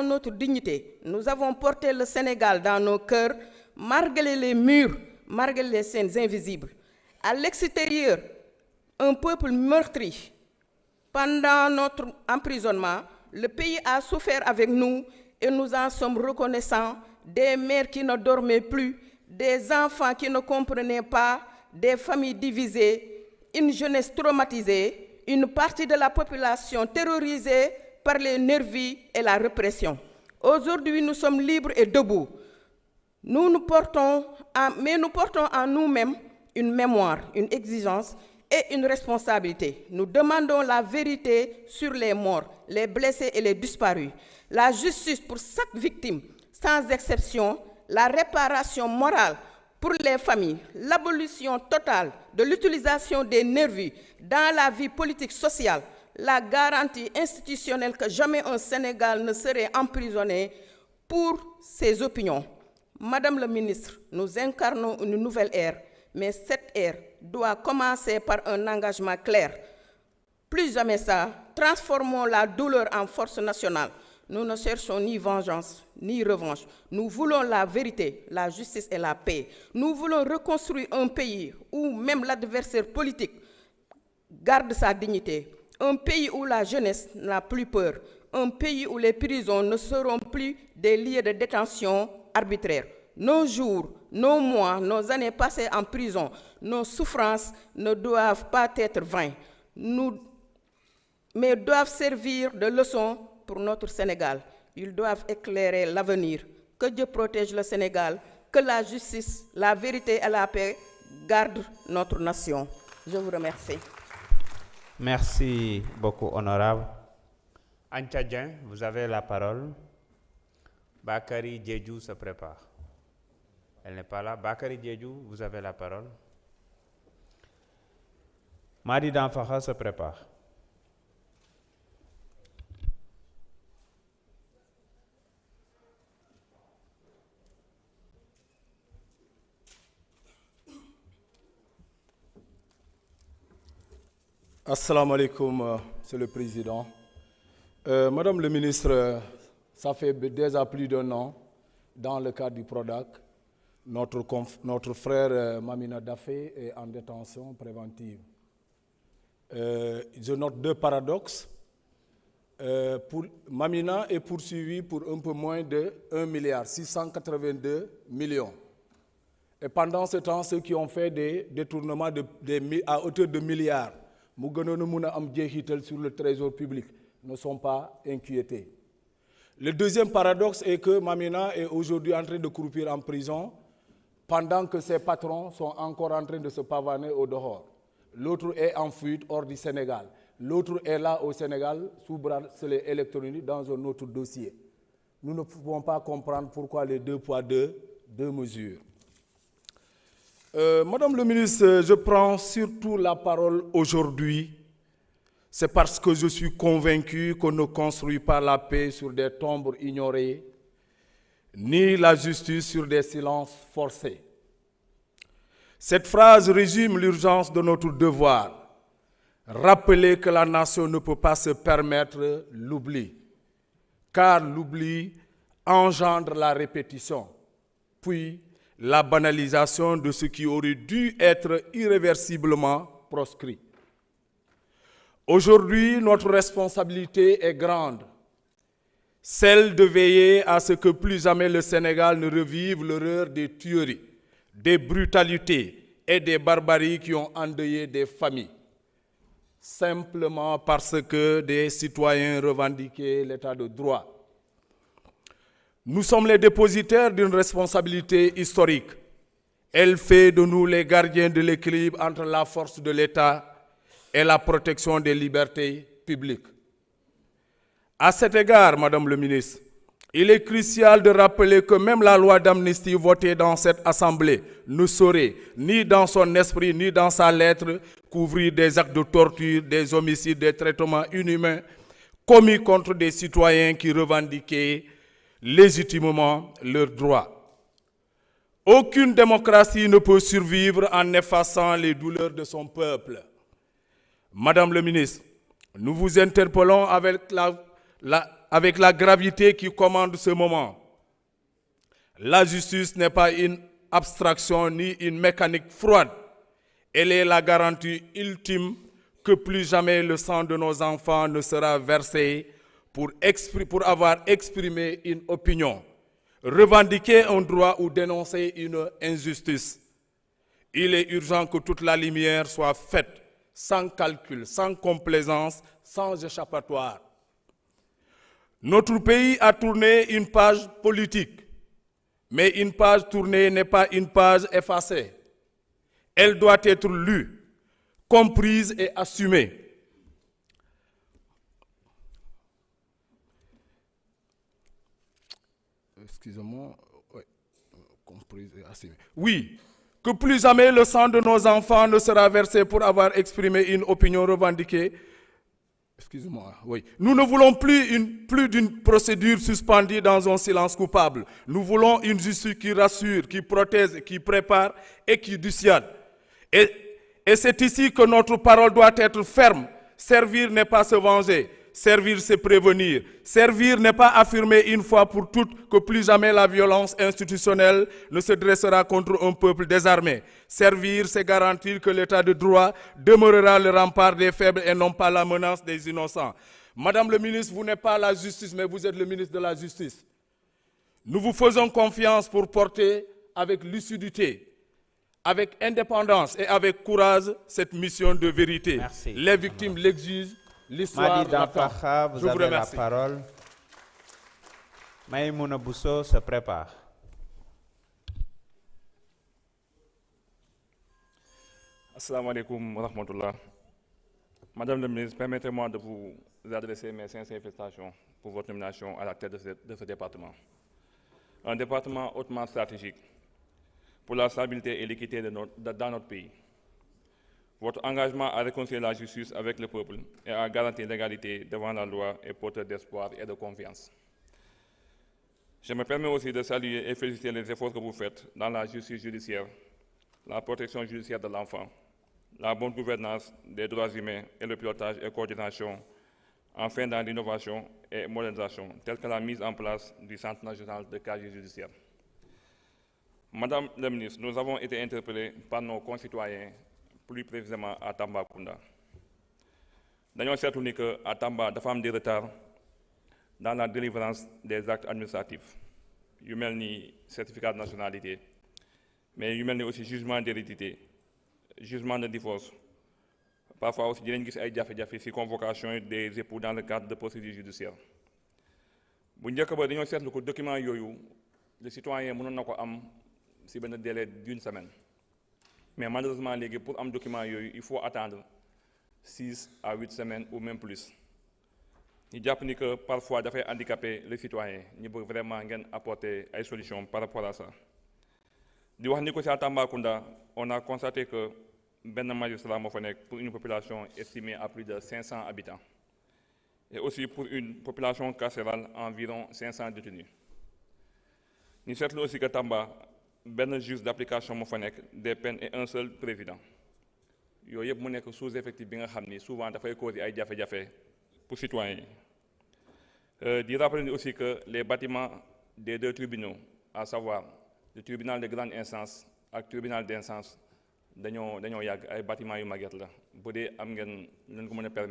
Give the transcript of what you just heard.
gardons notre dignité. Nous avons porté le Sénégal dans nos cœurs, malgré les murs, malgré les scènes invisibles. À l'extérieur, un peuple meurtri. Pendant notre emprisonnement, le pays a souffert avec nous et nous en sommes reconnaissants. Des mères qui ne dormaient plus, des enfants qui ne comprenaient pas, des familles divisées, une jeunesse traumatisée, une partie de la population terrorisée par les nervis et la répression. Aujourd'hui, nous sommes libres et debout. Nous portons en nous-mêmes une mémoire, une exigence et une responsabilité. Nous demandons la vérité sur les morts, les blessés et les disparus, la justice pour chaque victime, sans exception, la réparation morale pour les familles, l'abolition totale de l'utilisation des nervis dans la vie politique sociale, la garantie institutionnelle que jamais un Sénégal ne serait emprisonné pour ses opinions. Madame la ministre, nous incarnons une nouvelle ère, mais cette ère doit commencer par un engagement clair. Plus jamais ça, transformons la douleur en force nationale. Nous ne cherchons ni vengeance, ni revanche. Nous voulons la vérité, la justice et la paix. Nous voulons reconstruire un pays où même l'adversaire politique garde sa dignité. Un pays où la jeunesse n'a plus peur. Un pays où les prisons ne seront plus des lieux de détention arbitraires. Nos jours, nos mois, nos années passées en prison, nos souffrances ne doivent pas être vaines, mais doivent servir de leçon pour notre Sénégal. Ils doivent éclairer l'avenir. Que Dieu protège le Sénégal, que la justice, la vérité et la paix gardent notre nation. Je vous remercie. Merci beaucoup, honorable. Anta Dieng, vous avez la parole. Bakary Diédhiou se prépare. Elle n'est pas là. Bakary Diédhiou, vous avez la parole. Madi Danfakha se prépare. Assalamu alaikum, Monsieur le Président. Madame le ministre, ça fait déjà plus d'un an, dans le cadre du PRODAC, notre frère Mamina Daffé est en détention préventive. Je note deux paradoxes. Mamina est poursuivi pour un peu moins de 1,682 milliard. Et pendant ce temps, ceux qui ont fait des détournements à hauteur de milliards, sur le trésor public, ne sont pas inquiétés. Le deuxième paradoxe est que Mamina est aujourd'hui en train de croupir en prison pendant que ses patrons sont encore en train de se pavaner au dehors. L'autre est en fuite hors du Sénégal. L'autre est là au Sénégal, sous bracelet électronique, dans un autre dossier. Nous ne pouvons pas comprendre pourquoi les deux poids, deux mesures. Madame le ministre, je prends surtout la parole aujourd'hui. C'est parce que je suis convaincu qu'on ne construit pas la paix sur des tombes ignorées, ni la justice sur des silences forcés. Cette phrase résume l'urgence de notre devoir. Rappeler que la nation ne peut pas se permettre l'oubli, car l'oubli engendre la répétition, puis la banalisation de ce qui aurait dû être irréversiblement proscrit. Aujourd'hui, notre responsabilité est grande, celle de veiller à ce que plus jamais le Sénégal ne revive l'horreur des tueries, des brutalités et des barbaries qui ont endeuillé des familles, simplement parce que des citoyens revendiquaient l'état de droit. Nous sommes les dépositaires d'une responsabilité historique. Elle fait de nous les gardiens de l'équilibre entre la force de l'État et la protection des libertés publiques. À cet égard, Madame le ministre, il est crucial de rappeler que même la loi d'amnistie votée dans cette Assemblée ne saurait, ni dans son esprit, ni dans sa lettre, couvrir des actes de torture, des homicides, des traitements inhumains commis contre des citoyens qui revendiquaient légitimement leurs droits. Aucune démocratie ne peut survivre en effaçant les douleurs de son peuple. Madame le ministre, nous vous interpellons avec la gravité qui commande ce moment. La justice n'est pas une abstraction ni une mécanique froide. Elle est la garantie ultime que plus jamais le sang de nos enfants ne sera versé pour avoir exprimé une opinion, revendiquer un droit ou dénoncer une injustice. Il est urgent que toute la lumière soit faite sans calcul, sans complaisance, sans échappatoire. Notre pays a tourné une page politique, mais une page tournée n'est pas une page effacée. Elle doit être lue, comprise et assumée. Excusez-moi. Oui, comprise et assumée. Oui, que plus jamais le sang de nos enfants ne sera versé pour avoir exprimé une opinion revendiquée. Excusez-moi, oui. Nous ne voulons plus d'une procédure suspendue dans un silence coupable. Nous voulons une justice qui rassure, qui protège, qui prépare et qui dissuade. Et c'est ici que notre parole doit être ferme. Servir n'est pas se venger. Servir, c'est prévenir. Servir n'est pas affirmer une fois pour toutes que plus jamais la violence institutionnelle ne se dressera contre un peuple désarmé. Servir, c'est garantir que l'état de droit demeurera le rempart des faibles et non pas la menace des innocents. Madame le ministre, vous n'êtes pas la justice, mais vous êtes le ministre de la Justice. Nous vous faisons confiance pour porter avec lucidité, avec indépendance et avec courage cette mission de vérité. Merci. Les victimes l'exigent. L'histoire Madi Dampakha, vous avez la parole. Maïmouna Bousso se prépare. Assalamu alaikum wa rahmatullah. Madame la ministre, permettez-moi de vous adresser mes sincères félicitations pour votre nomination à la tête de ce département. Un département hautement stratégique pour la stabilité et l'équité dans notre pays. Votre engagement à réconcilier la justice avec le peuple et à garantir l'égalité devant la loi est porteur d'espoir et de confiance. Je me permets aussi de saluer et féliciter les efforts que vous faites dans la justice judiciaire, la protection judiciaire de l'enfant, la bonne gouvernance des droits humains et le pilotage et coordination, enfin dans l'innovation et modernisation, telle que la mise en place du Centre national de casier judiciaire. Madame la ministre, nous avons été interpellés par nos concitoyens, plus précisément à Tambacounda. Nous avons certain qu'à Tamba, il y a des retards dans la délivrance des actes administratifs. Il y a des certificats de nationalité, mais il y a aussi jugement d'hérédité, jugement de divorce. Parfois aussi, il y a des convocations des époux dans le cadre de procédures judiciaires. Si nous avons certain que les documents, les citoyens peuvent un délai d'une semaine. Mais malheureusement, pour un document, il faut attendre 6 à 8 semaines ou même plus. Nous avons que parfois, il faut handicaper les citoyens. Nous devons vraiment apporter des solutions par rapport à ça. À Tambacounda, on a constaté que Ben magistrat pour une population estimée à plus de 500 habitants. Et aussi pour une population carcérale environ 500 détenus. Nous savons aussi que Tamba, ben juge d'application des peines et un seul président. Yooyu yëpp mu nekk sous-effectif bi nga xam ni souvent dafay causer ay jafe-jafe pour citoyens yi. Di rappeler aussi que les bâtiments des deux tribunaux, à savoir le tribunal de grande instance et le tribunal d'instance, dañoo yàgg ay bâtiments yu màgget la bu dee am ngeen leen ko mën a permettre